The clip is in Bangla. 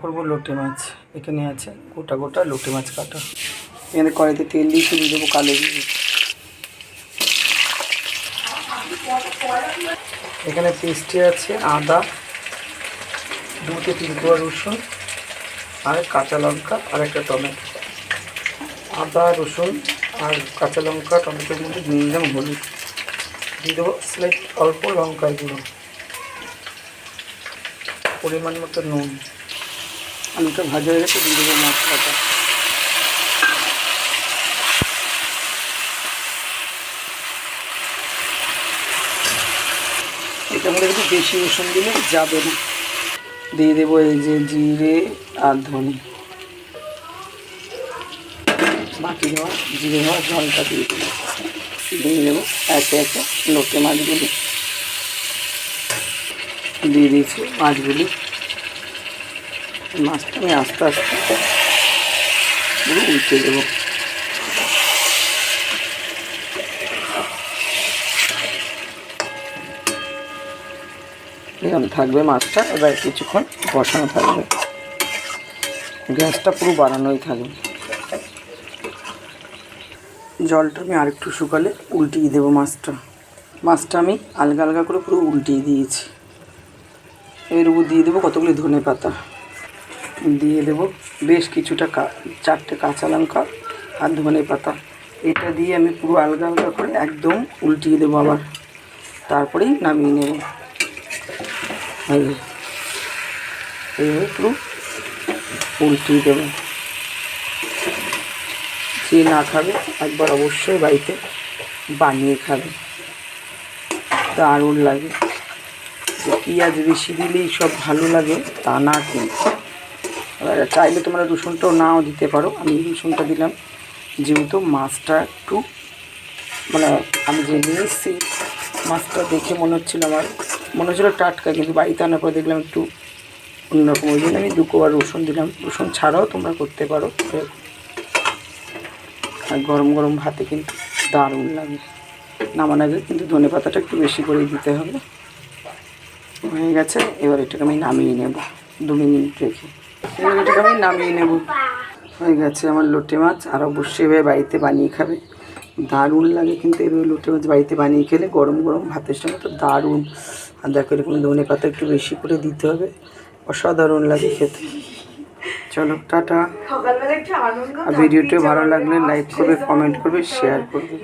করবো লোটে মাছ। এখানে আছে গোটা গোটা লোটে মাছ কাটা। এখানে কড়াইতে তেল দিয়ে দিয়ে দেবো কালো জিরে। এখানে পেস্টে আছে আদা, 2 থেকে 3 কোয়া রসুন আর কাঁচা লঙ্কা আর একটা টমেটো। আদা, রসুন আর কাঁচা লঙ্কা টমেটোর মধ্যে দিয়ে দিলাম হলুদ, দিয়ে দেবো স্লাইট অল্প লঙ্কার গুঁড়ো, পরিমাণ মতো নুন। আলুটা ভাজা হয়ে গেছে, দিয়ে দেবো মশলাটা। এটা মধ্যে একটু বেশি রসুন দিলে যাবে না। দিয়ে দেবো এই যে জিরে আর ধনে, বাকি দেওয়া জিরে দেওয়া জলটা দিয়ে দেবো। দিয়ে দেবো একে একে লোটে মাছগুলি। দিয়ে দিয়েছি মাছগুলি। মাছটা আমি আস্তে আস্তে উল্টে দেবো। এরকম থাকবে মাছটা। এবার কিছুক্ষণ বসানো থাকবে, গ্যাসটা পুরো বাড়ানোই থাকবে। জলটা আমি আরেকটু শুকালে উল্টিয়ে দেবো মাছটা আমি আলগা আলগা করে পুরো উল্টিয়ে দিয়েছি। এর উপর দিয়ে দেবো কতগুলি ধনে পাতা, দিয়ে দেবো বেশ কিছুটা 4টে কাঁচা লঙ্কা আর ধনে পাতা। এটা দিয়ে আমি পুরো আলগা আলগা করে একদম উল্টিয়ে দেবো আবার, তারপরেই নামিয়ে নেব। এইভাবে পুরো উল্টিয়ে দেবো। যে না খাবে একবার অবশ্যই বাড়িতে বানিয়ে খাবে, দারুণ লাগে। যে পেঁয়াজ বেশি দিলেই সব ভালো লাগে তা না, কিন্তু এবার চাইলে তোমরা রসুনটাও নাও দিতে পারো। আমি রসুনটা দিলাম যেহেতু মাছটা একটু মানে আমি যে নিয়ে এসেছি মাছটা দেখে মনে হচ্ছিলো টাটকা, কিন্তু বাড়িতে আনার পর দেখলাম একটু অন্যরকম। ওই জন্য আমি 2 কোয়া রসুন দিলাম। রসুন ছাড়াও তোমরা করতে পারো। আর গরম গরম ভাতে কিন্তু দারুণ লাগে। নামানোর আগে কিন্তু ধনে পাতাটা একটু বেশি করে দিতে হবে। হয়ে গেছে, এবার এটাকে আমি নামিয়ে নেব 2 মিনিট রেখে। এবার এটাকে আমি নামিয়ে নেব। হয়ে গেছে আমার লোটে মাছ। আর অবশ্যই এভাবে বাড়িতে বানিয়ে খাবে, দারুণ লাগে। কিন্তু এভাবে লোটে মাছ বাড়িতে বানিয়ে খেলে গরম গরম ভাতের সঙ্গে তো দারুণ। আর দেখো এরকম ধনে পাতা একটু বেশি করে দিতে হবে, অসাধারণ লাগে খেতে। চলো টাটা। আর ভিডিওটা ভালো লাগলে লাইক করবে, কমেন্ট করবে, শেয়ার করবে।